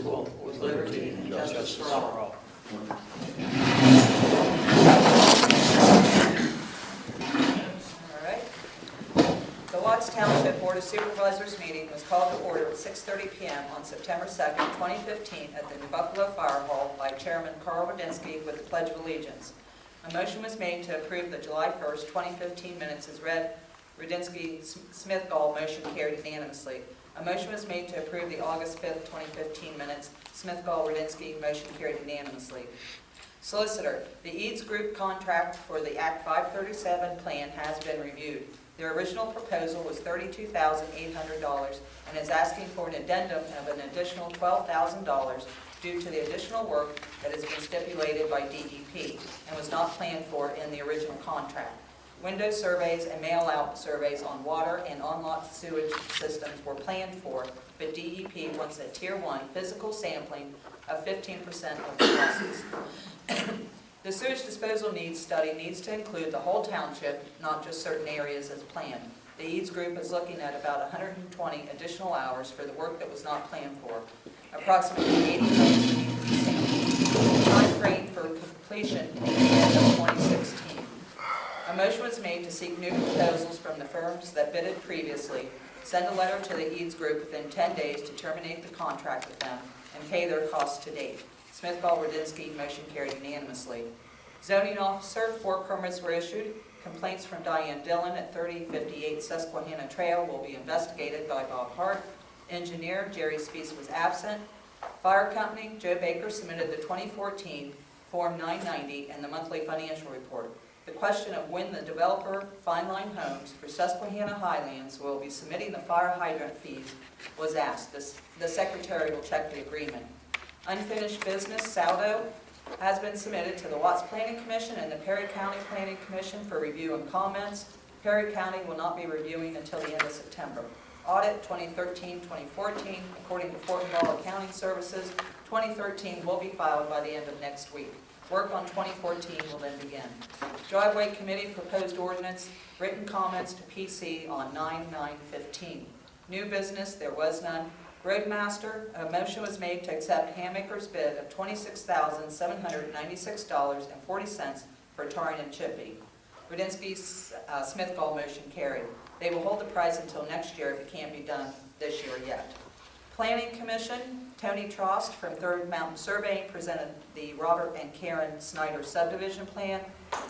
indivisible, with liberty and justice for all. All right. The Watts Township Board of Supervisors meeting was called to order at 6:30 p.m. on September 2nd, 2015 at the New Buffalo Fire Hall by Chairman Carl Radinsky with the Pledge of Allegiance. A motion was made to approve the July 1st, 2015 minutes as read. Radinsky, Smith-Gall, motion carried unanimously. A motion was made to approve the August 5th, 2015 minutes. Smith-Gall, Radinsky, motion carried unanimously. Solicitor, the Eads Group contract for the Act 537 plan has been reviewed. Their original proposal was $32,800 and is asking for an addendum of an additional $12,000 due to the additional work that has been stipulated by DEP and was not planned for in the original contract. Window surveys and mail-out surveys on water and on-lot sewage systems were planned for, but DEP wants a Tier 1 physical sampling of 15% of the losses. The sewage disposal needs study needs to include the whole township, not just certain areas as planned. The Eads Group is looking at about 120 additional hours for the work that was not planned for. Approximately 80 homes need to be sampled. Time frame for completion at the end of 2016. A motion was made to seek new proposals from the firms that bidded previously, send a letter to the Eads Group within 10 days to terminate the contract with them, and pay their costs to date. Smith-Gall, Radinsky, motion carried unanimously. Zoning officer, 4 permits were issued. Complaints from Diane Dillon at 3058 Susquehanna Trail will be investigated by Bob Hart. Engineer, Jerry Spees was absent. Fire company, Joe Baker submitted the 2014 Form 990 and the monthly financial report. The question of when the developer, Fine Line Homes for Susquehanna Highlands, will be submitting the fire hydrant fees was asked. The secretary will check the agreement. Unfinished business, Saldo, has been submitted to the Watts Planning Commission and the Perry County Planning Commission for review and comments. Perry County will not be reviewing until the end of September. Audit 2013-2014, according to Fort Lauderdale Accounting Services, 2013 will be filed by the end of next week. Work on 2014 will then begin. Driveway Committee proposed ordinance, written comments to PC on 9/9/15. New business, there was none. Roadmaster, a motion was made to accept Hammaker's bid of $26,796.40 for tarring and chipping. Radinsky's Smith-Gall motion carried. They will hold the price until next year if it can't be done this year yet. Planning Commission, Tony Trost from Third Mountain Surveying presented the Robert and Karen Snyder subdivision plan.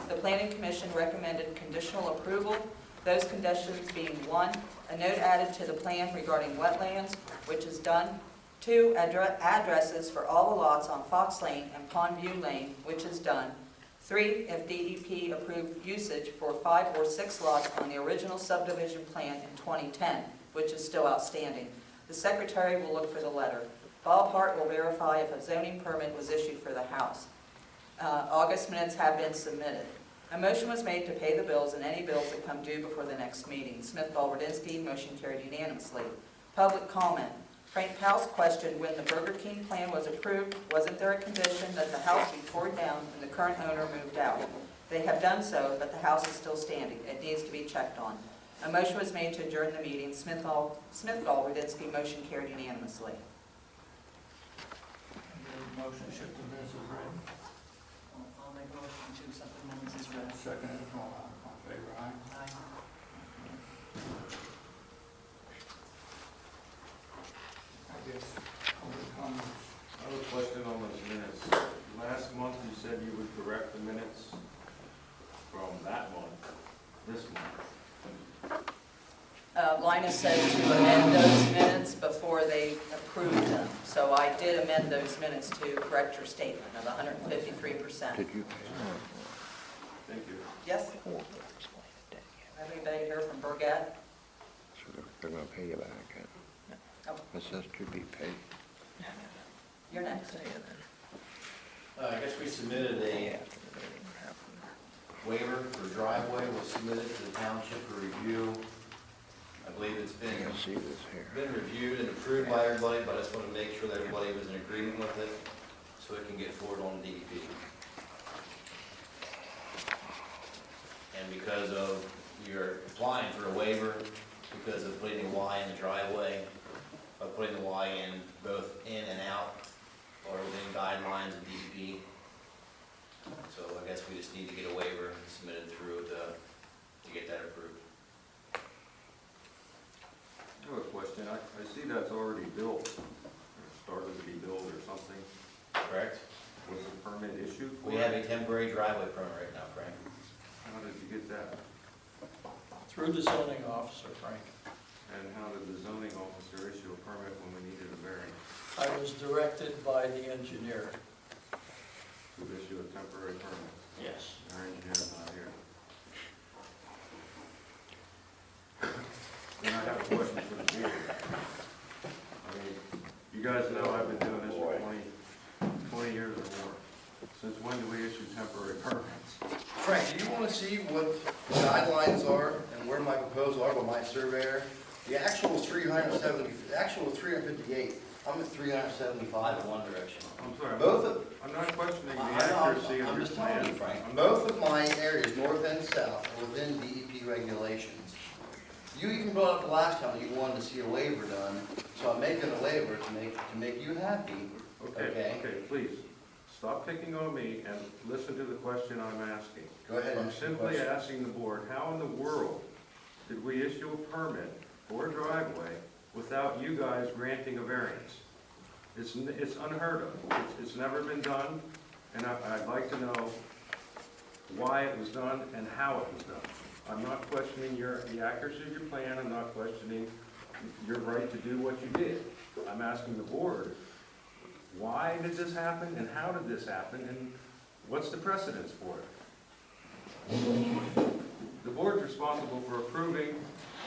The Planning Commission recommended conditional approval, those conditions being 1, a note added to the plan regarding wetlands, which is done. 2, addresses for all the lots on Fox Lane and Pondview Lane, which is done. 3, if DEP approved usage for 5 or 6 lots on the original subdivision plan in 2010, which is still outstanding. The secretary will look for the letter. Bob Hart will verify if a zoning permit was issued for the house. August minutes have been submitted. A motion was made to pay the bills and any bills that come due before the next meeting. Smith-Gall, Radinsky, motion carried unanimously. Public comment. Frank House questioned when the Burger King plan was approved, wasn't there a condition that the house be torn down and the current owner moved out? They have done so, but the house is still standing. It needs to be checked on. A motion was made to adjourn the meeting. Smith-Gall, Radinsky, motion carried unanimously. Motion to shift the minutes as read. I'll make a motion to accept the minutes as read. Second, all in favor, aye. I guess, other comments? I have a question on those minutes. Last month you said you would correct the minutes from that month, this month. Linus said to amend those minutes before they approved them. So I did amend those minutes to correct your statement of 153%. Did you? Thank you. Yes? Have anybody here from Burgett? So they're gonna pay you back. Oh, It says to be paid. you're next. I guess we submitted a waiver for driveway, was submitted to the township for review. I believe it's You can see this here. been reviewed and approved by everybody, but I just want to make sure that everybody was in agreement with it, so it can get forward on DEP. And because of, you're applying for a waiver, because of putting the Y in the driveway, by putting the Y in both in and out, DEP. So I guess we just need to get a waiver submitted through to get that approved. I have a question. I see that's already built, or started to be built or something. Correct? Was the permit issued for We it? have a temporary driveway permit right now, Frank. How did you get that? Through the zoning officer, Frank. And how did the zoning officer issue a permit when we needed a variance I was directed by the engineer. to issue a temporary permit? Yes. Our engineer's not here. And I have a question for the board. I mean, you guys know I've been doing this for 20 years or more. Since when do we issue temporary permits? Frank, do you want to see what the guidelines are and where my proposal are by my surveyor? The actual is 370, the actual is 358. I'm at 375. In one direction. I'm sorry, Both of, I'm not questioning the I'm accuracy of I'm your just telling you, plan. Frank, both of my areas, north and south, are within DEP regulations. You even brought up the last time that you wanted to see a waiver done, so I'm making a waiver to make you happy. Okay, please, stop picking on me and listen to the question I'm asking. Go ahead and I'm ask your simply question. asking the board, how in the world did we issue a permit for a driveway without you guys granting a variance? It's unheard of. It's never been done, and I'd like to know why it was done and how it was done. I'm not questioning the accuracy of your plan. I'm not questioning your right to do what you did. I'm asking the board, why did this happen and how did this happen and what's the precedence for it? The board's responsible for approving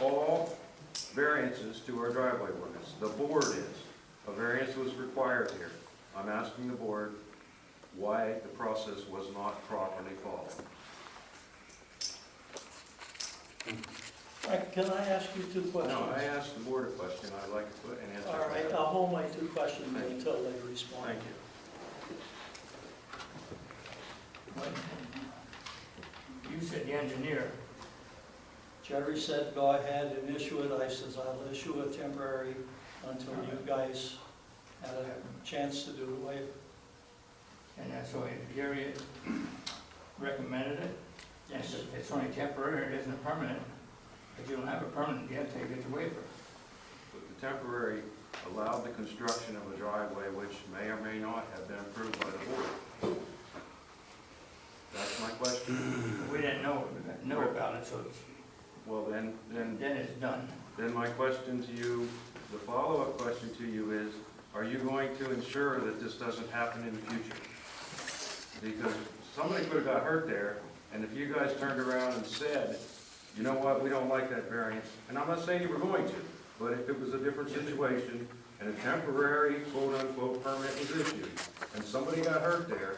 all variances to our driveway ordinance. The board is. A variance was required here. I'm asking the board why the process was not properly followed. Frank, can I ask you two questions? No, I asked the board a question. I'd like to put an answer. All right, I'll hold my two questions until they respond. Thank you. You said the engineer. Jerry said, go ahead and issue it. I says, I'll issue a temporary until you guys had a chance to do the waiver. And that's why Gary recommended it. Yes, it's only temporary, it isn't permanent. If you don't have a permanent yet, they get the waiver. But the temporary allowed the construction of a driveway which may or may not have been approved by the board. That's my question. We didn't know about it, so Well, then it's done. Then my question to you, the follow-up question to you is, are you going to ensure that this doesn't happen in the future? Because somebody could have got hurt there, and if you guys turned around and said, you know what, we don't like that variance, and I'm not saying you were going to, but if it was a different situation, and a temporary quote-unquote permit was issued, and somebody got hurt there,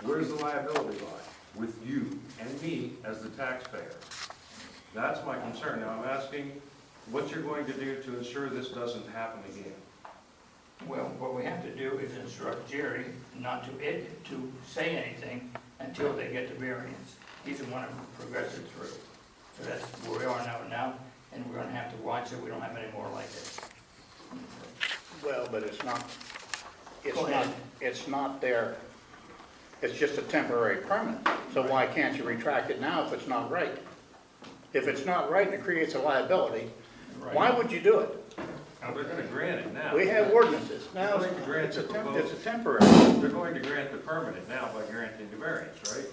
where's the liability lie? With you and me as the taxpayer. That's my concern. Now, I'm asking what you're going to do to ensure this doesn't happen again. Well, what we have to do is instruct Jerry not to say anything until they get the variance. He's the one who progresses through. So that's where we are now, and we're gonna have to watch it. We don't have any more like this. Well, but it's not Go ahead. there, it's just a temporary permit. So why can't you retract it now if it's not right? If it's not right and it creates a liability, why would you do it? Now, they're going to grant it now. We have ordinances. Now, They're going to grant it's the a proposal. temporary. They're going to grant the permanent now by granting the variance, right?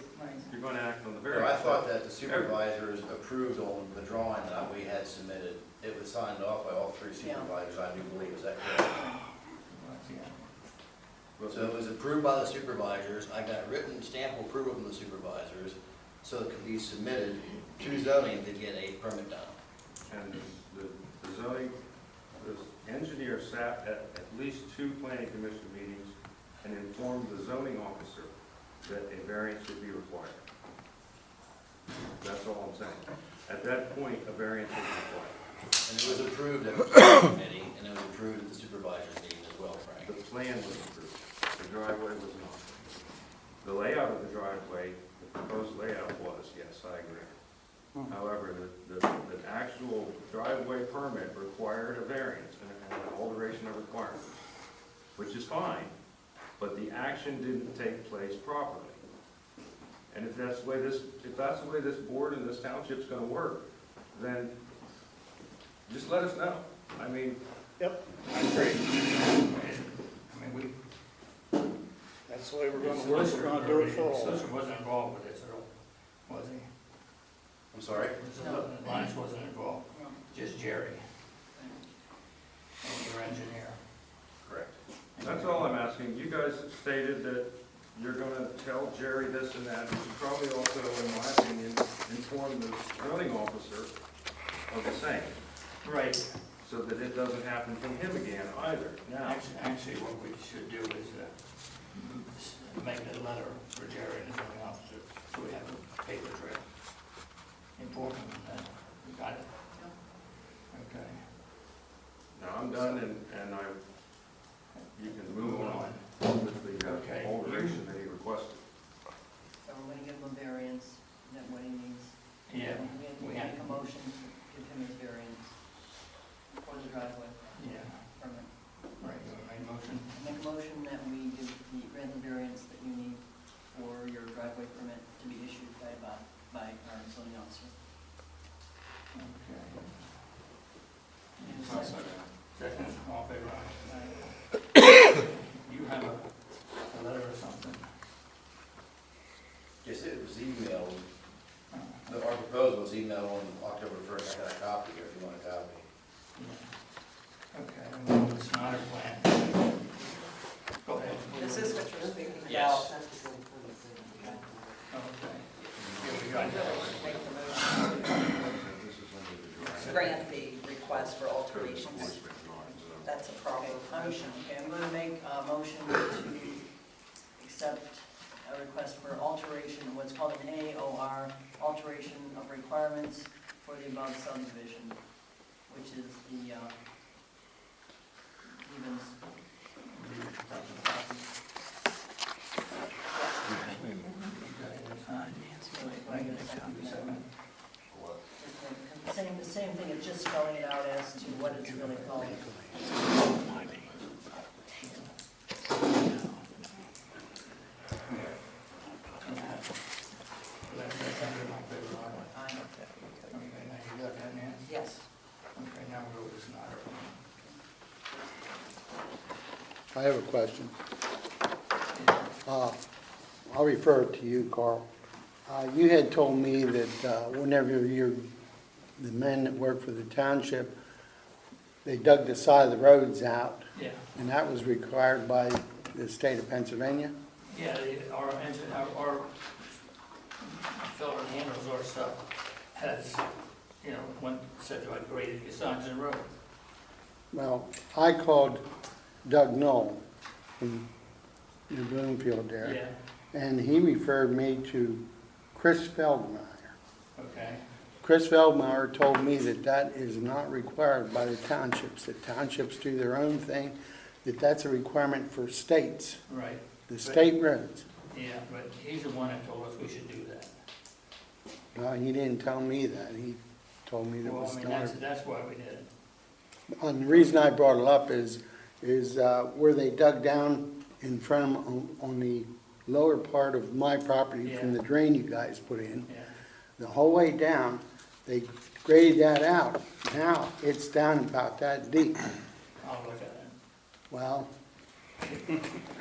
You're going to act on the Well, variance. I thought that the supervisors approved on the drawing that we had submitted. It was signed off by all three supervisors, I do believe, is that correct? So it was approved by the supervisors, I got written stamp approval from the supervisors, so it could be submitted to zoning to get a permit done. And the zoning, the engineer sat at least 2 planning commission meetings and informed the zoning officer that a variance should be required. That's all I'm saying. At that point, a variance is required. And it was approved at the planning committee, and it was approved at the supervisors meeting as well, Frank. The plan was approved, the driveway was not. The layout of the driveway, the proposed layout was, yes, I agree. However, the actual driveway permit required a variance and an alteration of requirements, which is fine, but the action didn't take place properly. And if that's the way this board and this township's gonna work, then just let us know. I mean, Yep, I agree. I mean, That's the way we're the gonna work, we're gonna do it for all. solicitor wasn't involved with this at all, was he? I'm sorry? Linus wasn't involved, just Jerry. And your engineer. Correct. that's all I'm asking. You guys stated that you're gonna tell Jerry this and that. You should probably also, in my opinion, inform the zoning officer of the same, Right. so that it doesn't happen from him again either. Now, Actually, what we should do is make a letter for Jerry and his zoning officer, so we have a paper trail. Inform him that we got it. Okay. now I'm done, and you can move on with the Okay. alteration that he requested. So we're gonna give him a variance, is that what he needs? Yeah, We we make have, a motion to give him his variance for the driveway yeah, permit. right, you want to make a motion? Make a motion that we grant the variance that you need for your driveway permit to be issued by our zoning officer. Okay. Need a second? Second, all in favor, aye. You have a letter or something? Yes, it was emailed, our proposal was emailed on October 1st. I got a copy here if you want a copy. Yeah. Okay, and then it's not a plan. Go ahead. This is what you're speaking about. Yes. Okay. Here we go. Make the motion to grant the request for alterations. That's a proper motion. Okay, I'm gonna make a motion to accept a request for alteration, what's called an AOR, alteration of requirements for the above subdivision, which is the, Evans. The same thing, it's just spelling it out as to what it's really called. Aye. Okay, now you got that, Nancy? Yes. Okay, now we'll go with Snyder. I have a question. I'll refer it to you, Carl. You had told me that whenever the men that work for the township, they dug the side of the roads out, Yeah, and that was required by the state of Pennsylvania? yeah, our engine, our fellow that handles our stuff has, one said to I graded the sides of the road. Well, I called Doug Knoll in Bloomfield there, Yeah, and he referred me to Chris Feldmeyer. okay, Chris Feldmeyer told me that that is not required by the townships, that townships do their own thing, that that's a requirement for states, right. the state roads. Yeah, but he's the one that told us we should do that. No, he didn't tell me that, he told me that Well, was I mean, not. that's why we did it. And the reason I brought it up is where they dug down in front of, on the lower part of my property from Yeah. the drain you guys put in, Yeah, the whole way down, they graded that out. Now, it's down about that deep. I'll look at it. Well,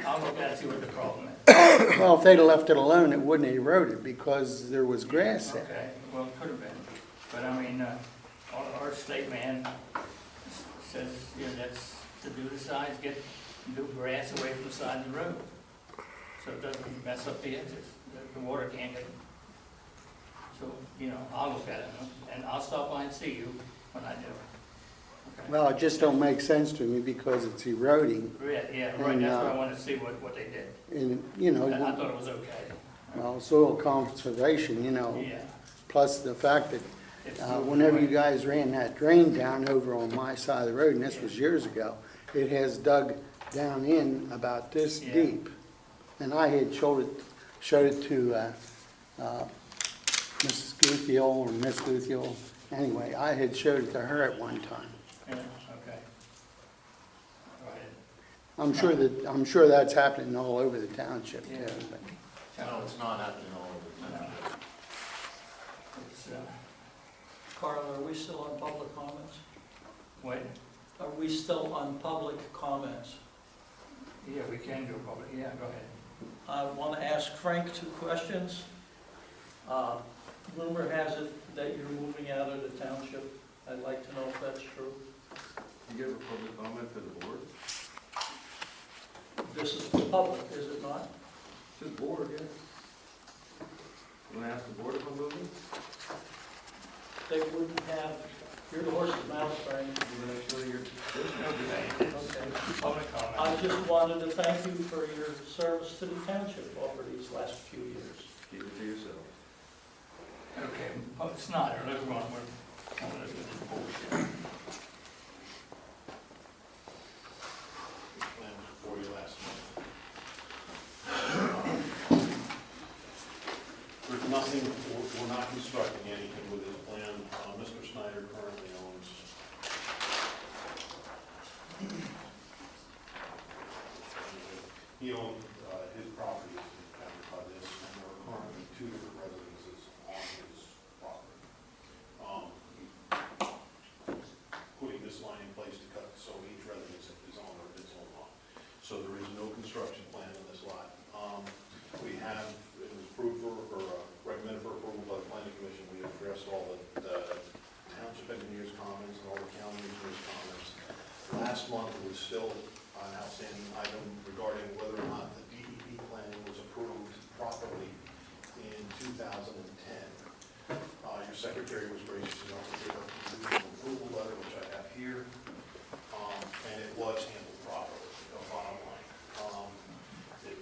I'll look at it, see what the problem is. well, if they'd have left it alone, it wouldn't have eroded because there was grass there. Okay, well, it could have been, but I mean, our state man says, that's to do the sides, get new grass away from the side of the road, so it doesn't mess up the edges, the water can't get. So, I'll look at it, and I'll stop by and see you when I do. Okay? Well, it just don't make sense to me because it's eroding Yeah, right, that's and, why I wanted to see what they did. and, I thought it was okay. well, soil conservation, Yeah. plus the fact that It's whenever you guys ran that drain down over on my side of the road, and this was years ago, it has dug down in about this Yeah. deep. And I had showed it to Mrs. Guthiel or Miss Guthiel. Anyway, I had showed it to her at one time. Yeah, okay. Go ahead. I'm sure that's happening all over the township too. Yeah. but- No, it's not happening all over the No. town. It's, Carl, are we still on public comments? what, Are we still on public comments? yeah, we can do public, yeah, go ahead. I want to ask Frank 2 questions. Rumor has it that you're moving out of the township. I'd like to know if that's true. You give a public comment to the board? This is for public, is it not? To the board, yeah. You wanna ask the board if I'm moving? They wouldn't have, you're the horse's mouth, Frank. You wanna show your, Okay. Public I comment. just wanted to thank you for your service to the township over these last few years. keep it to yourself. Okay, oh, it's not, let's go on, we're going to do this bullshit. Plan for you last month. There's nothing, we're not constructing anything with this plan. Mr. Snyder currently owns he owned his property is covered by this, and there are currently 2 different residences on his property. Putting this line in place to cut, so each residence is on its own lot. So there is no construction plan on this lot. We have, it was approved for, or recommended for approval by the planning commission. We addressed all the township engineers' comments and all the county engineers' comments. Last month, it was still an outstanding item regarding whether or not the DEP plan was approved properly in 2010. Your secretary was gracious enough to give a approval letter, which I have here, and it was handled properly, bottom line.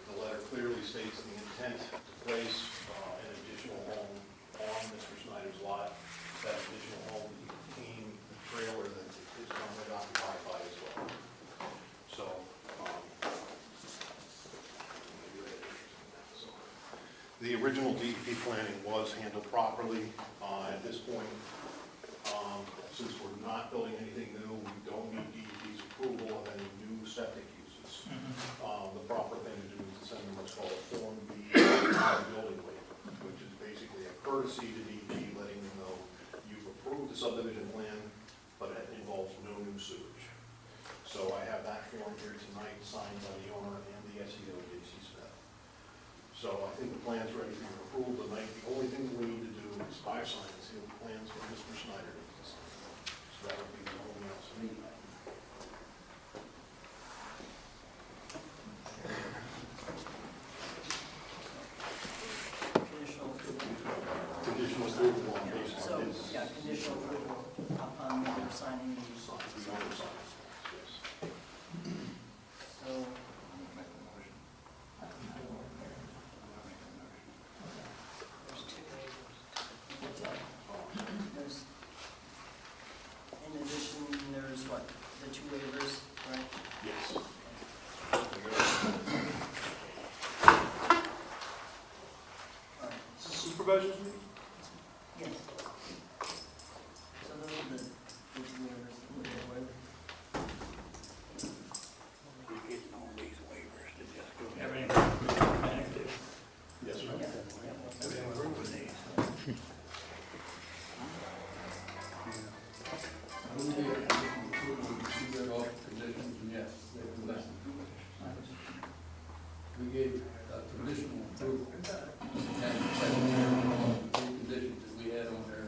The letter clearly states the intent to place an additional home on Mr. Snyder's lot. That additional home became the trailer that is currently occupied by as well. So, the original DEP planning was handled properly. At this point, since we're not building anything new, we don't need DEP's approval of any new septic uses. The proper thing to do is to send them what's called a Form B building waiver, which is basically a courtesy to DEP letting them know you've approved the subdivision plan, but it involves no new sewage. So I have that form here tonight, signed by the owner and the SEO, J.C. Smith. So I think the plan's ready for your approval tonight. The only thing we need to do is sign and seal the plans for Mr. Snyder. So that would be the only else we need. Conditional approval. Conditional approval on based So, on his. yeah, conditional approval upon the signing the. The owner signs, yes. So, there's 2 waivers. There's, in addition, there's what, the 2 waivers, right? Yes. All right. Supervisors meeting? Yes. So those are the 2 waivers. We're getting all these waivers to just go. Everything, Yes, sir. Yeah. Everything we're with these. We gave conditional approval, and the conditions that we had on there.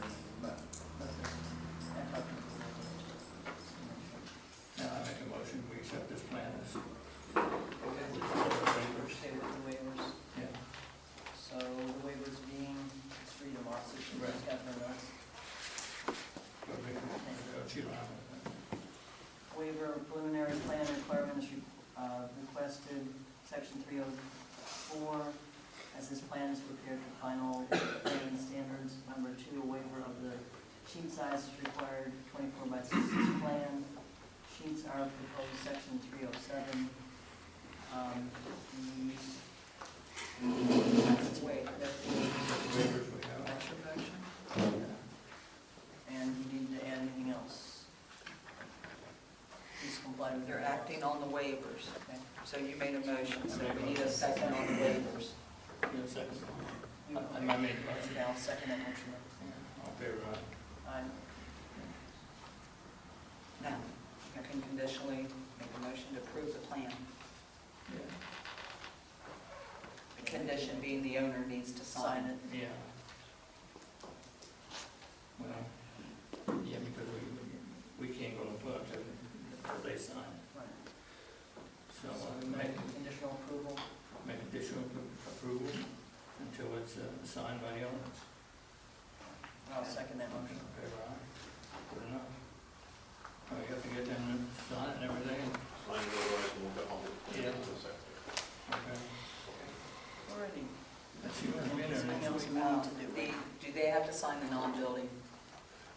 now I make a motion, we accept this plan as, Okay with the waivers. yeah. So the waivers being street and lots, which Right. is Catherine Knox. Waiver of preliminary plan requirements requested, section 304, as this plan is prepared for final plan standards. Number 2, a waiver of the sheet size is required, 24 by 66 plan. Sheets are proposed, section 307. Wait, Waivers we have. action, action? And you need to add anything else? Please comply with You're your acting on the waivers. Okay. So you made a motion, so we need a second on the waivers. You have a second? I made the motion. Yeah, I'll second that motion. Yeah, all in favor, aye? Aye. Now, you can conditionally make a motion to approve the plan. Yeah. The condition being the owner needs to sign it. Yeah. Well, yeah, because we can't go to vote until they sign it. Right. So Make conditional approval. make additional approval until it's signed by the owners. I'll second that motion. Okay, right. Good enough. Oh, you have to get them to sign it and everything? Sign it, otherwise we'll go home. Yeah. To the secretary. Okay. Alrighty. That's you and me Anything there. else we need to do? Do they have to sign the non-building?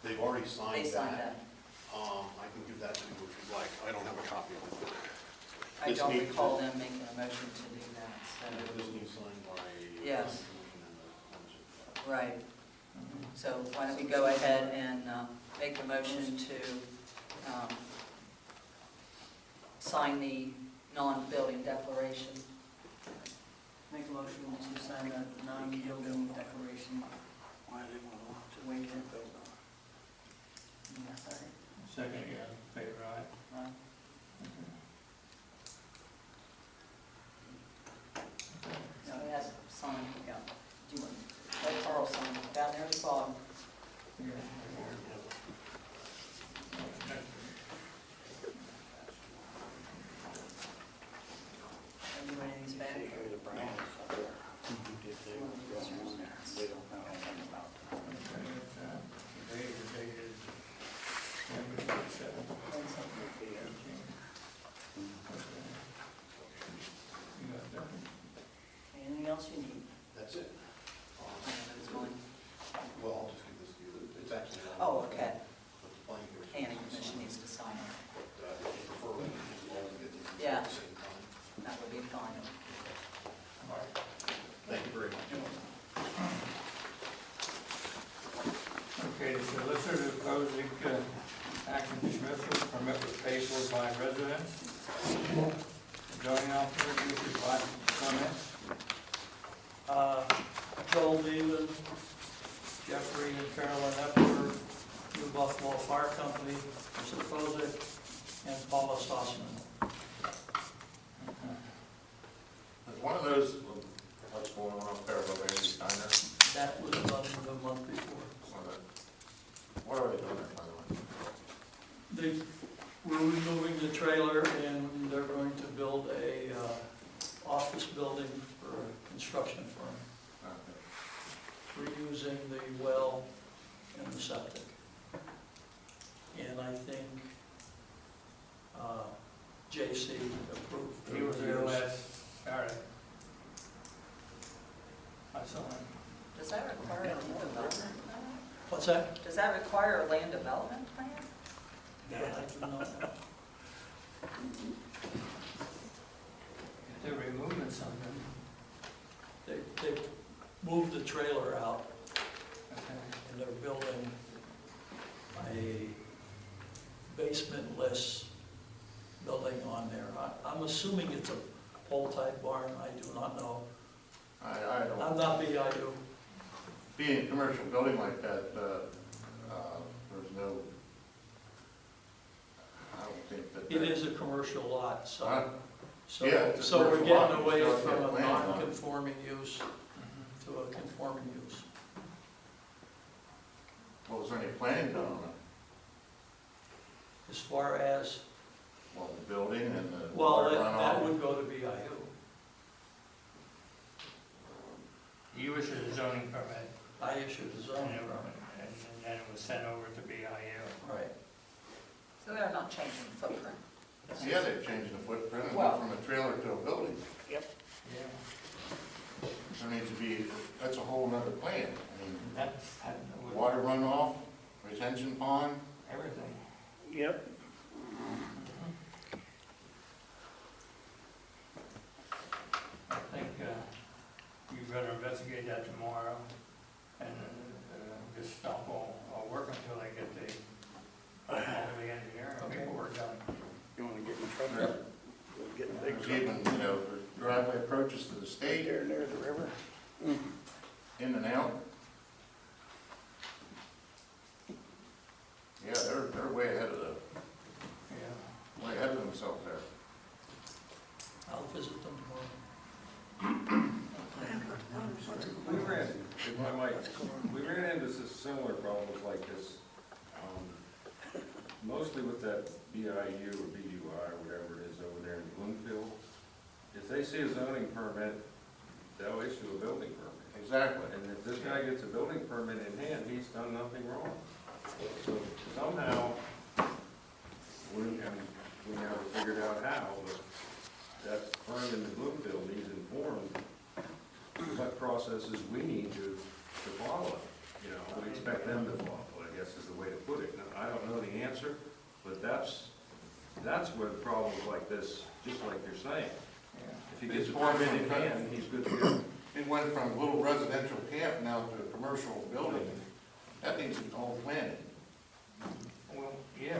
They've already signed They signed that. that. I can give that to you if you'd like. I don't have a copy of it. I This don't needs- recall them making a motion to do that, This needs signed by. Yes. Commission and the township. so, right. So why don't we go ahead and make a motion to sign the non-building declaration. Make a motion to sign the non-building declaration. Why they want to waive it. Sorry. Second, yeah, favor, aye? Aye. So it has signed, Yeah. do you want, let Carl sign it, down there at the bottom. Yeah. Are you writing these back? They don't know anything about it. Today is November 27th. You got that? Anything else you need? That's it. That's mine. Well, I'll just give this to you. It's actually. Oh, okay. But the planning commission. Planning commission needs to sign it. But, if you prefer, we can do all of it Yeah. at the same time. That would be fine. All right. Thank you very much. Okay, the solicitor opposing action dismissal, permit was paid for by residents. Zoning officer, uses by comments. Joel Beaven, Jeffrey and Carolyn Epler, New Buffalo Fire Company, Mr. Prozic, and Paula Stossman. Is one of those, what's going on up there, over there, Steiner? That was done the month before. What are they doing there, by the way? They were removing the trailer and they're going to build a office building for a construction firm, reusing the well and the septic. And I think JC approved. He was there last Saturday. I saw him. Does that require a land development plan? What's that? Does that require a land development plan? Yeah, I do not know. They're removing something. They moved the trailer out Okay. and they're building a basement-less building on there. I'm assuming it's a pole-type barn, I do not know. I don't, I'm not BIU. being a commercial building like that, there's no, I don't think that. It is a commercial lot, Huh? so, Yeah, it's a so we're commercial lot, getting you away still have to from get a plans on it. non-conforming use to a conforming use. Well, was there any planning done on it? As far as, Well, the building and the well, water that runoff? would go to BIU. You issued a zoning permit, I issued a and zoning it permit. then it was sent over to BIU. Right. So they're not changing the footprint. Yeah, they've changed the footprint, and Well- went from a trailer to a building. Yeah. There needs to be, that's a whole nother plan. I mean, That would. water runoff, retention pond, Everything. Yep. I think you better investigate that tomorrow and just stop all work until they get the engineering Okay. paperwork done. You wanna get in trouble? getting big. Even, you know, the driveway approaches to the Right state, there near the river. in and out. Yeah, they're way ahead of Yeah. way ahead of themselves there. I'll visit them tomorrow. If I might, we ran into similar problems like this, mostly with that BIU or BUI or whatever it is over there in Bloomfield. If they see a zoning permit, they'll issue a building permit. Exactly. And if this guy gets a building permit in hand, he's done nothing wrong. So somehow, we never figured out how, but that firm in the Bloomfield needs informed what processes we need to follow. You know, we expect them to follow, I guess is the way to put it. Now, I don't know the answer, but that's where the problems like this, just like you're saying. If he gets a permit in hand, he's good to go. It went from a little residential camp now to a commercial building. That needs its own planning. Well, yeah,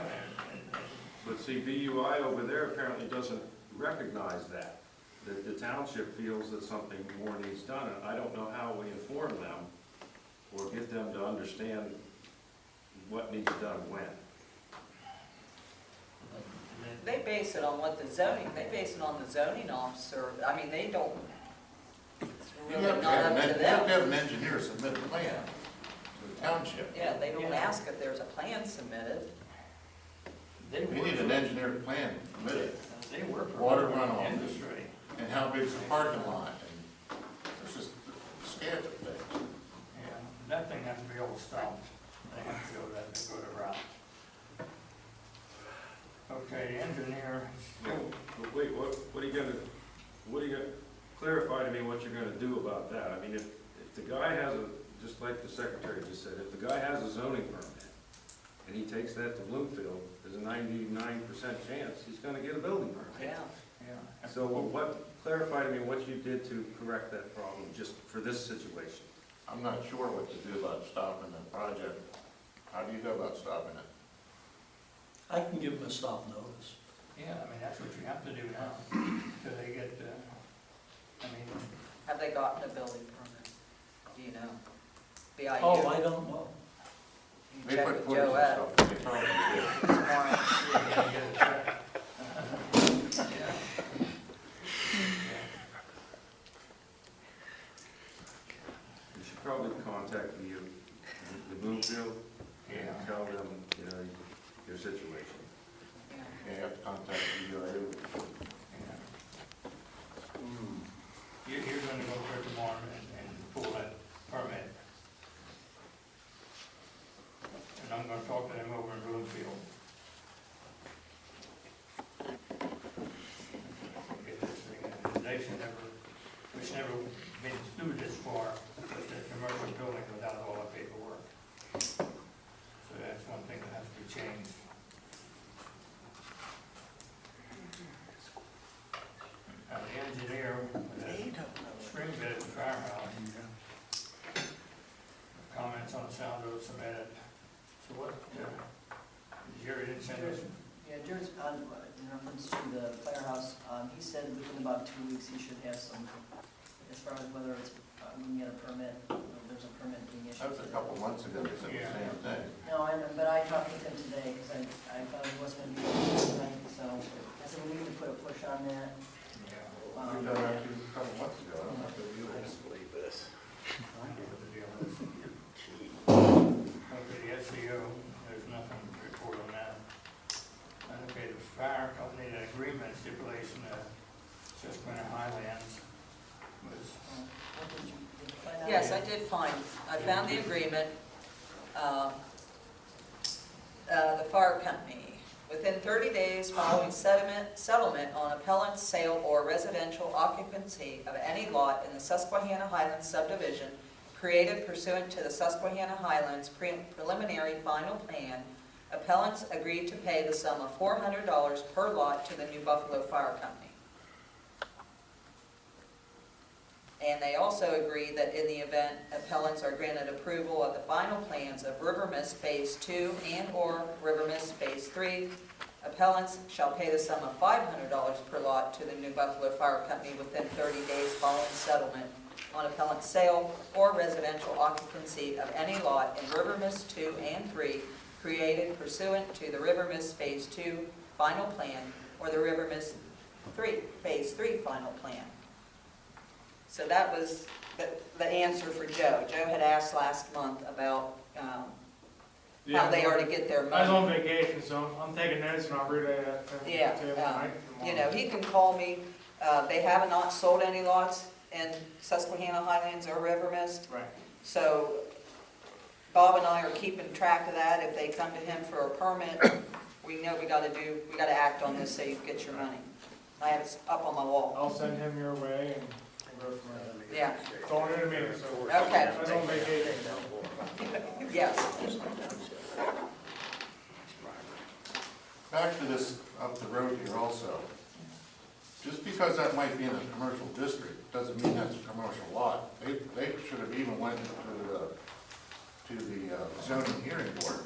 But see, BUI over there apparently doesn't recognize that. The township feels that something more needs done, and I don't know how we inform them or get them to understand what needs done when. They base it on what the zoning, they base it on the zoning officer. I mean, they don't, it's You really have to not have up to you have to them. have an engineer submit a plan to the township. Yeah, they don't ask if there's a plan submitted. they We work need for, an engineered plan submitted, they work for Water the runoff. industry. and how big's the parking lot, and there's just scant of things. Yeah, that thing has to be all stopped. They have to go that, they go the route. Okay, the engineer, But wait, what are you gonna, clarify to me what you're gonna do about that? I mean, if the guy has just like the secretary just said, if the guy has a zoning permit, and he takes that to Bloomfield, there's a 99% chance he's gonna get a building permit. Yeah. yeah. So clarify to me what you did to correct that problem, just for this situation. I'm not sure what to do about stopping the project. How do you go about stopping it? I can give them a stop notice. Yeah, I mean, that's what you have to do now, till they get, I mean, Have they gotten a building permit? Do you know? BIU? Oh, I don't know. You They check put with footage and Joette stuff, they probably did. tomorrow. you gotta get it checked. Yeah. You should probably contact the Bloomfield Yeah. and tell them, you know, your situation. You have to contact the UIU. You're gonna go there tomorrow and pull that permit. And I'm gonna talk to them over in Bloomfield. Get this thing, they should never, we should never been through this far with the commercial building without all the paperwork. So that's one thing that has to be changed. Now, the engineer, spring bid at the firehouse, comments on the sound road submitted. So what, Jerry didn't send us, Yeah, Jerry's on, in reference to the firehouse, he said within about 2 weeks he should have some, as far as whether it's, we can get a permit, or there's a permit being issued. That was a couple months ago, they said the same thing. No, I know, but I talked with him today, because I thought he wasn't gonna be able to tonight, so I said we need to put a push on that. yeah, We done that a couple months ago, I don't know if they do this. believe this. I get what the deal is. Okay, the SEO, there's nothing to report on that. And okay, the fire company, the agreement stipulation of Susquehanna Highlands was, What did you find out? Yes, I did find, I found the agreement. The fire company, within 30 days following settlement on appellant's sale or residential occupancy of any lot in the Susquehanna Highlands subdivision created pursuant to the Susquehanna Highlands preliminary final plan, appellants agreed to pay the sum of $400 per lot to the New Buffalo Fire Company. And they also agree that in the event appellants are granted approval of the final plans of River Mist Phase 2 and/or River Mist Phase 3, Appellants shall pay the sum of $500 per lot to the New Buffalo Fire Company within 30 days following settlement on appellant sale or residential occupancy of any lot in River Mist 2 and 3 created pursuant to the River Mist Phase 2 final plan or the River Mist 3 Phase 3 final plan. So that was the answer for Joe. Joe had asked last month about how they are to get their I was on money. vacation, so I'm taking notes and I'll relay that to Yeah, him tonight. you know, he can call me. They have not sold any lots in Susquehanna Highlands or River Mist. Right. So Bob and I are keeping track of that. If they come to him for a permit, we know we gotta act on this so you get your money. I have it up on my wall. I'll send him your way and we'll go from there. Yeah, Going in a minute, so. Okay. I was on vacation. yes. Back to this up the road here also. Just because that might be in a commercial district, doesn't mean that's a commercial lot. They should have even went to the zoning hearing board.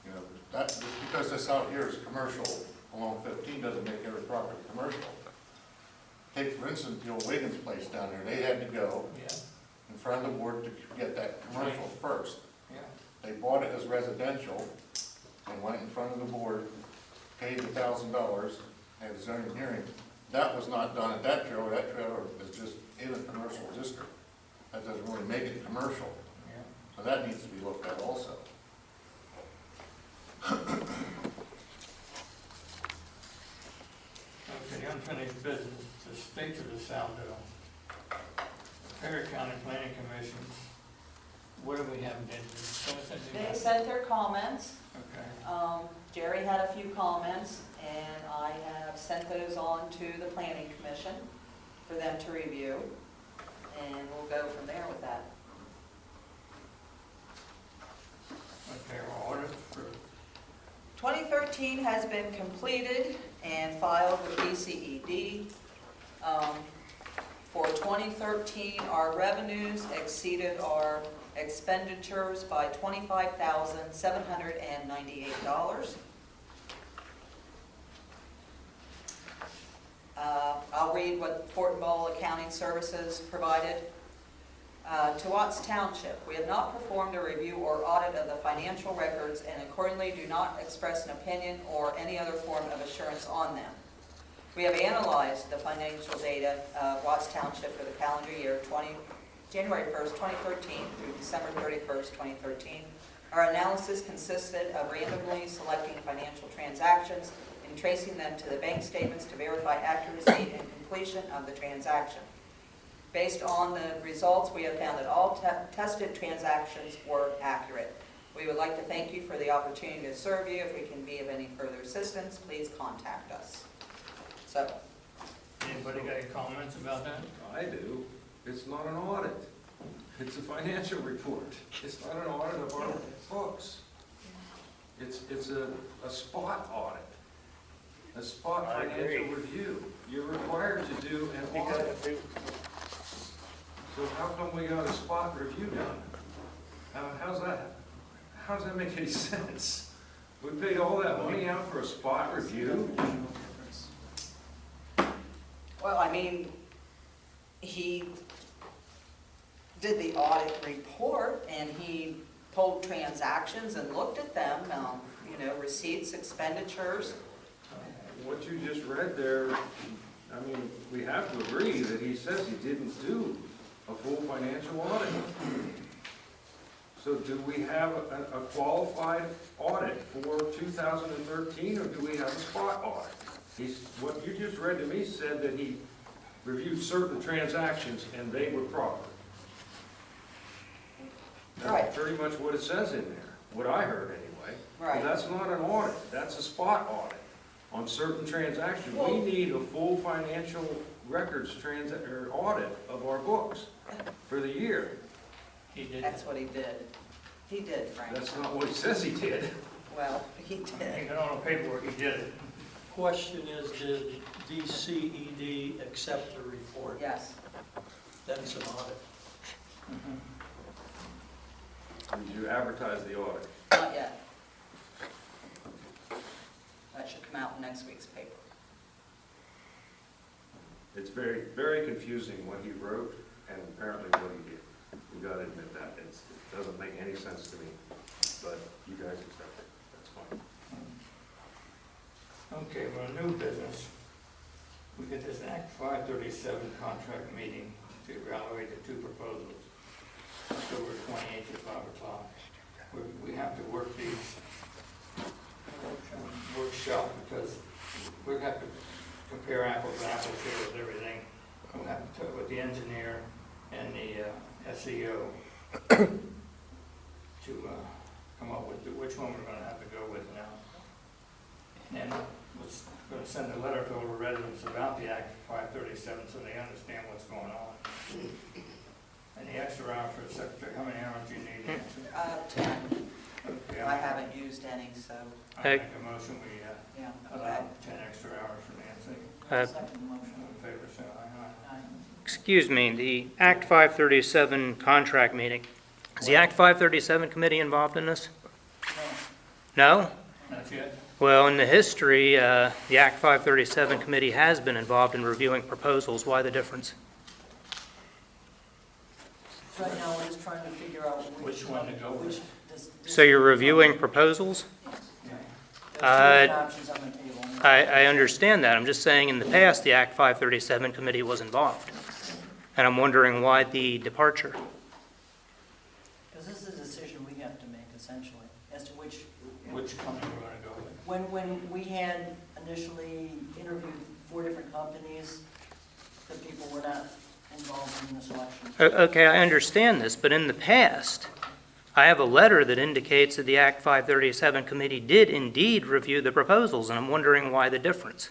You know, that, just because this out here is commercial along 15 doesn't make every property commercial. Take, for instance, the old Wiggins place down there. They had to go Yeah, in front of the board to get that commercial first. yeah. They bought it as residential and went in front of the board, paid the $1,000, had a zoning hearing. That was not done at that trailer. That trailer is just in a commercial district. That doesn't really make it commercial. Yeah. So that needs to be looked at also. Okay, unfinished business, the state of the South Bill. Perry County Planning Commission, what do we have, did They sent their comments. Okay, Jerry had a few comments, and I have sent those on to the Planning Commission for them to review, and we'll go from there with that. okay, well, order for 2013 has been completed and filed with DCED. For 2013, our revenues exceeded our expenditures by $25,798. I'll read what Fort Ball Accounting Services provided. To Watts Township, we have not performed a review or audit of the financial records and accordingly do not express an opinion or any other form of assurance on them. We have analyzed the financial data of Watts Township for the calendar year January 1st, 2013 through December 31st, 2013. Our analysis consisted of randomly selecting financial transactions and tracing them to the bank statements to verify accuracy and completion of the transaction. Based on the results, we have found that all tested transactions were accurate. We would like to thank you for the opportunity to serve you. If we can be of any further assistance, please contact us. So, anybody got any comments about that? I do. It's not an audit. It's a financial report. It's not an audit of our books. It's a spot audit, a spot financial review. You're required to do an audit. So how come we got a spot review done? How's that make any sense? We paid all that money out for a spot review? well, I mean, he did the audit report and he pulled transactions and looked at them, receipts, expenditures. What you just read there, I mean, we have to agree that he says he didn't do a full financial audit. So do we have a qualified audit for 2013 or do we have a spot audit? What you just read to me said that he reviewed certain transactions and they were proper. Right. That's pretty much what it says in there, what I heard anyway. Right. But that's not an audit, that's a spot audit on certain transactions. We need a full financial records audit of our books for the year. He did. That's what he did. He did, Frank. That's not what he says he did. Well, he He did. got on the paperwork, he did it. Question is, did DCED accept the report? Yes. Then it's an audit. Did you advertise the audit? Not yet. come out in next week's paper. It's very, very confusing what he wrote and apparently what he did. We gotta admit that. It doesn't make any sense to me, but you guys accept it. That's fine. Okay, well, new business. We get this Act 537 contract meeting to evaluate the two proposals. October 28th at 5 o'clock. We have to work these workshop because we have to compare apples to apples here with everything. We'll have to talk with the engineer and the SEO to come up with which one we're gonna have to go with now. And we're gonna send a letter to all the residents about the Act 537 so they understand what's going on. And the extra hours for the secretary, how many hours do you need? Nancy? 10. Okay, I haven't used any, so, I make a motion, we yeah, okay. allow 10 extra hours for Nancy. Second motion. All in favor, say aye. Aye. Excuse me, the Act 537 contract meeting, is the Act 537 committee involved in this? No. No? Not yet? Well, in the history, the Act 537 committee has been involved in reviewing proposals. Why the difference? So right now, we're just trying to figure out Which one to go with? So you're reviewing proposals? Yeah. There's two options on the table. I understand that. I'm just saying in the past, the Act 537 committee was involved. And I'm wondering why the departure. Because this is a decision we have to make essentially, as to which company we're gonna go with? when we had initially interviewed 4 different companies, the people were not involved in the selection. Okay, I understand this, but in the past, I have a letter that indicates that the Act 537 committee did indeed review the proposals, and I'm wondering why the difference.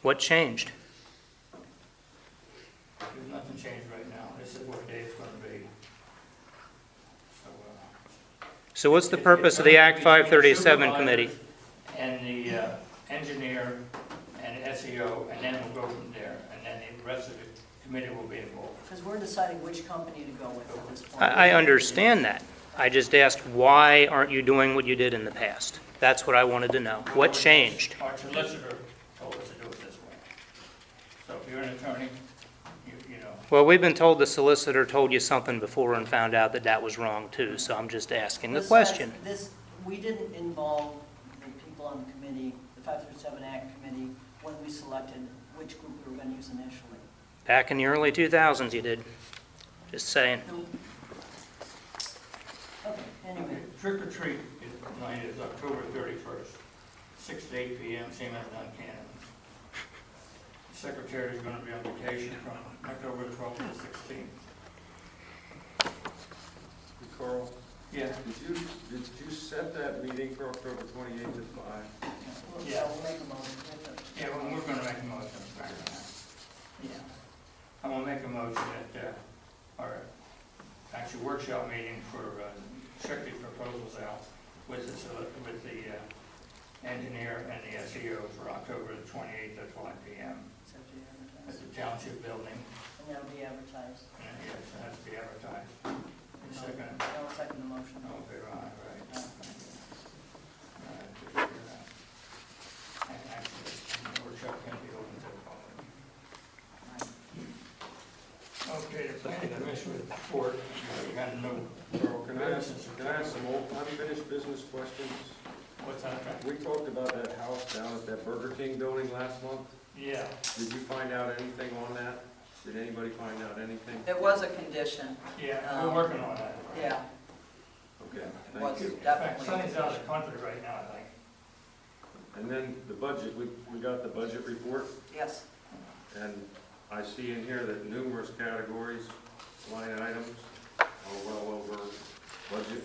What changed? There's nothing changed right now. This is what day it's gonna be. So what's the purpose of the Act 537 committee? And the engineer and SEO, and then we'll go from there, and then the rest of the committee will be involved. Because we're deciding which company to go with at this point. I understand that. I just asked, why aren't you doing what you did in the past? That's what I wanted to know. What changed? Our solicitor told us to do it this way. So if you're an attorney, you know. Well, we've been told the solicitor told you something before and found out that that was wrong too, so I'm just asking the question. We didn't involve the people on the committee, the 537 Act committee, when we selected which group we were going to use initially. Back in the early 2000s you did. Just saying. Okay, anyway. Trick or treat is October 31st, 6 to 8 p.m., same as Duncannon. The secretary is going to be on vacation from October 12th to 16th. Carl, Yeah. did you set that meeting for October 28th at 5? Yeah. We'll make a motion. Yeah, well, we're going to make a motion. Yeah. I'm going to make a motion that our actual workshop meeting for check these proposals out with the engineer and the SEO for October the 28th at 5 p.m. at the Township building. And that'll be advertised. And yes, it has to be advertised. Second. I'll second the motion. Oh, very right, right. Thank you. Just figure that. And actually, the workshop can be open to the public. Okay, the planning commission report, we got no. Carl, can I ask some old unfinished business questions? What's that? We talked about that house down at that Burger King building last month. Yeah. Did you find out anything on that? Did anybody find out anything? It was a condition. Yeah, we're working on that. Yeah, Okay, it was thank you. In fact, definitely. Sonny's out of the country right now, I think. And then the budget, we got the budget report, Yes, and I see in here that numerous categories, line items, are well over budget.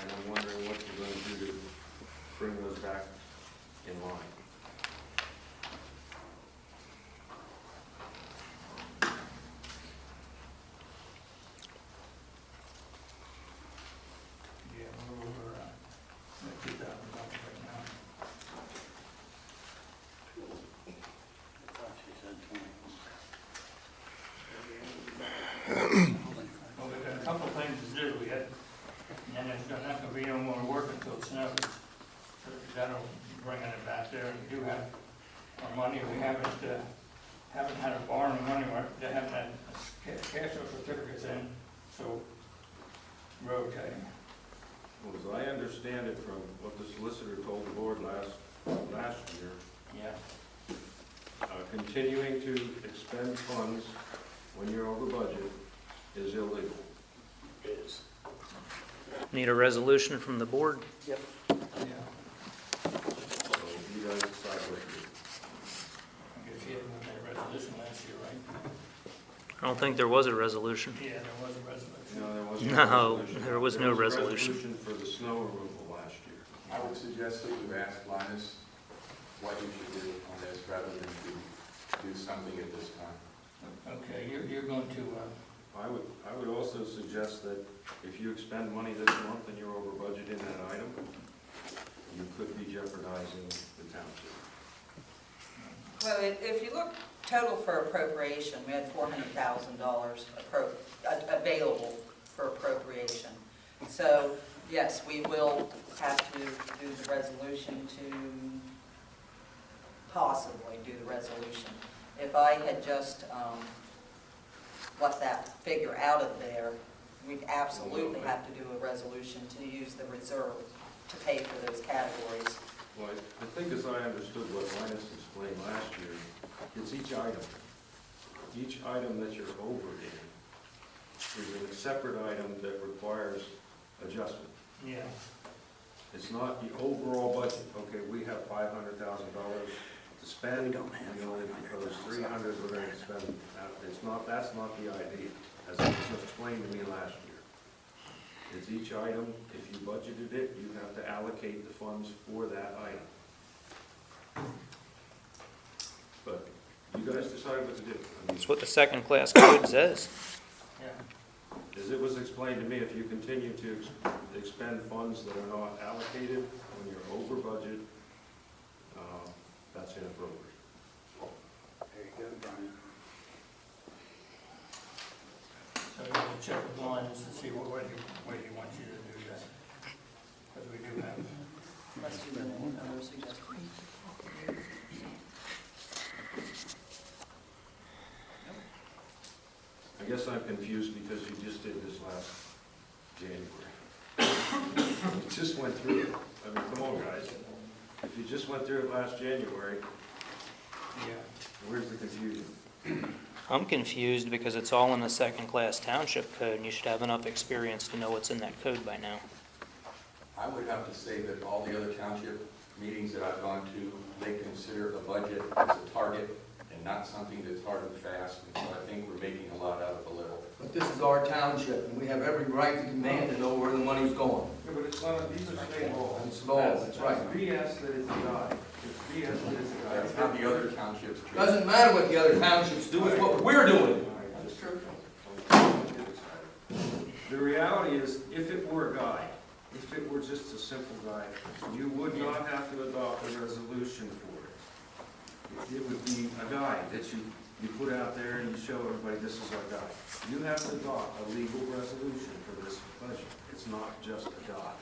And I'm wondering what you're going to do to bring those back in line. Yeah, we're over $2,000 right now. Well, we've got a couple of things to do yet, and then there's not going to be no more work until it snows. So that'll haven't had a borrowing money, they haven't had cash or certificates in, so rotating. Well, as I understand it from what the solicitor told the board last year, Yeah. continuing to expend funds when you're over budget is illegal. Need a resolution from the board? Yeah. So you guys decide what to do. I guess you had that resolution last year, right? I don't think there was a resolution. Yeah, there was a resolution. No, there wasn't. No, a resolution. there was no There was a resolution. resolution for the snow removal last year. I would suggest that you ask Linus what you should do on this rather than to do something at this time. Okay, you're going to, I would also suggest that if you expend money this month and you're over budget in that item, you could be jeopardizing the township. Well, if you look total for appropriation, we had $400,000 available for appropriation. So, yes, we will have to do the resolution to possibly do the resolution. If I had just left that figure out of there, we'd absolutely have to do a resolution to use the reserve to pay for those categories. Well, I think as I understood what Linus explained last year, it's each item. Each item that you're over in is a separate item that requires adjustment. yeah. It's not the overall budget. Okay, we have $500,000 to spend. We only propose 300. We're going to spend. That's not the idea, as it was explained to me last year. It's each item. If you budgeted it, you have to allocate the funds for that item. But you guys decide what to do. I mean, That's what the second class code says. Yeah. as it was explained to me, if you continue to expend funds that are not allocated when you're over budget, that's inappropriate. There you go, Brian. So you can check with Linus and see what way he wants you to do that. Because we do have. Unless you have any other suggestions. I guess I'm confused because you just did this last January. You just went through it. I mean, come on, guys. If you just went through it last January, Yeah. where's the confusion? I'm confused because it's all in the second class township code, and you should have enough experience to know what's in that code by now. I would have to say that all the other township meetings that I've gone to, they consider a budget as a target and not something that's hard and fast, and so I think we're making a lot out of a little. But this is our township, and we have every right to demand to know where the money's going. Yeah, but it's not, these are state laws. It's law, that's right. BS that it's a guide. It's BS that it's a guide. That's how the other townships treat it. Doesn't matter what the other townships do, it's what we're doing. That's true. The reality is, if it were a guide, if it were just a simple guide, you would not have to adopt a resolution for it. It would be a guide that you put out there and you show everybody, this is our guide. You have to adopt a legal resolution for this budget. It's not just a guide.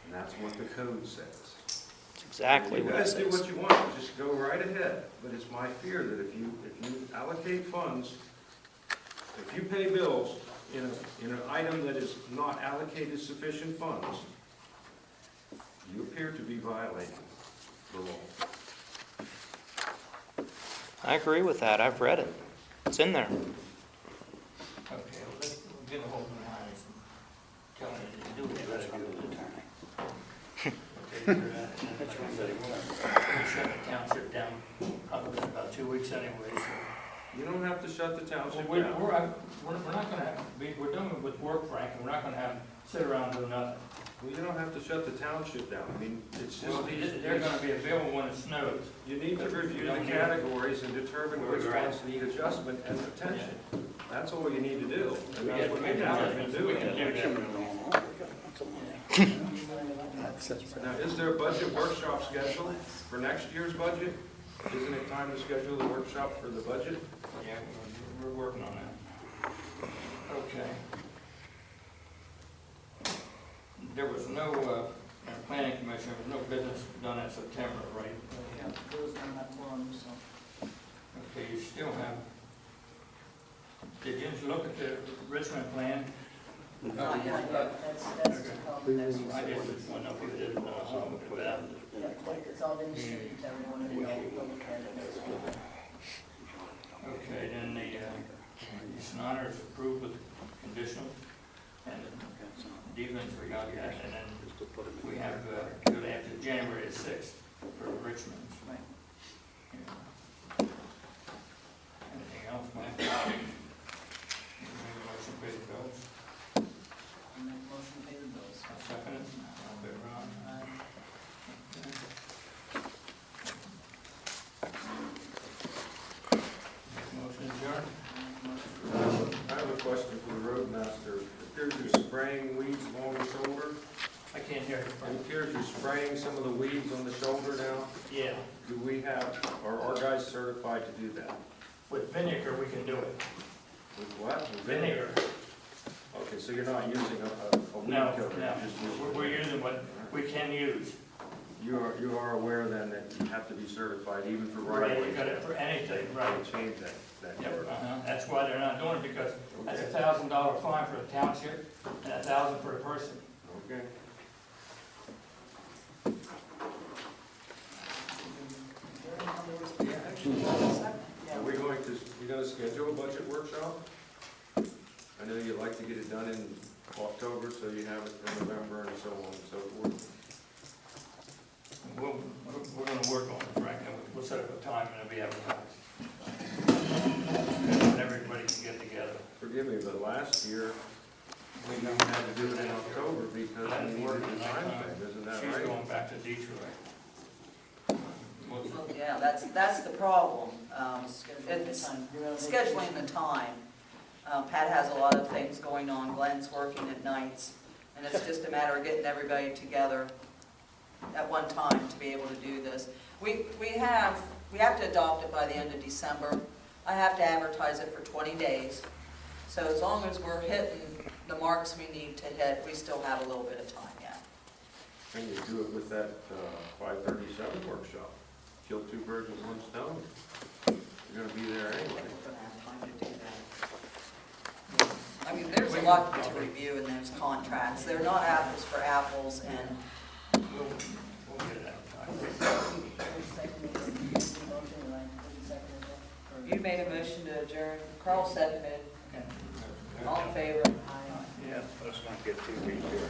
And that's what the code says. That's exactly You what it guys do says. what you want, just go right ahead. But it's my fear that if you allocate funds, if you pay bills in an item that is not allocated sufficient funds, you appear to be violating the law. I agree with that. I've read it. It's in there. Okay, well, let's get a hold of Linus and tell him to do it. Let's go to the attorney. We shut the township down probably in about 2 weeks anyway, so. You don't have to shut the township We're down. not gonna have, we're done with work, Frank, and we're not gonna have, sit around and do nothing. Well, you don't have to shut the township down. I mean, it's just, Well, they're gonna be available when it snows. you need to review the categories and determine which ones need adjustment and attention. That's all you need to do. And that's what you have been doing. Now, is there a budget workshop scheduled for next year's budget? Isn't it time to schedule the workshop for the budget? Yeah, we're working on that. Okay. There was no, planning commission, there was no business done in September, right? Yeah, those are not quorum, so. Did you look at the Richmond plan? Not yet. That's to come next week. I just want to know if you didn't know something about it. Yeah, it's all been distributed to everyone, and they'll look at it next week. Okay, then the Snyder is approved with conditional, and Devens, we got that, and then we have, go after January 6th for Richmond. Right. Yeah. Anything else, Mike? Make a motion, pay the bills. I'll make a motion to pay the bills. I'll second it. I'll be Ron. Motion adjourned. I have a question for the roadmaster. It appears you're spraying weeds along the shoulder. I can't hear It you. appears you're spraying some of the weeds on the shoulder now. Yeah, Do we have, are our guys certified to do that? with vinegar, we can do it. With what? With Vinegar. Okay, so you're not using a weed No, killer? no, you're just using- we're using what we can use. You are aware then that you have to be certified even for right Right, of you ways? got it for anything, right. Change that Yep, word. that's why they're not doing it, because that's Okay. $1,000 fine for the township and $1,000 for a person. Okay. Are we going to, you gonna schedule a budget workshop? I know you'd like to get it done in October, so you have it in November and so on and so forth. We're gonna work on it, Frank, and we'll set up a time and it'll be advertised. And everybody can get together. Forgive me, but last year, we had to do it in October because we That's needed working the like time that. frame, isn't that She's right? going back to Detroit. Well, yeah, that's the problem. Scheduling the It's time. You're on scheduling vacation. the time. Pat has a lot of things going on, Glenn's working at nights, and it's just a matter of getting everybody together at one time to be able to do this. We have to adopt it by the end of December. I have to advertise it for 20 days. So as long as we're hitting the marks we need to hit, we still have a little bit of time yet. And you do it with that 537 workshop. Kill two birds with one stone. You're gonna be there anyway. We're gonna have time to do that. I mean, there's a lot to review in those contracts. They're not apples for apples, and We'll get it advertised. you made a motion to adjourn. Carl seconded. Okay. All in favor? Yeah. Let's not get too deep here.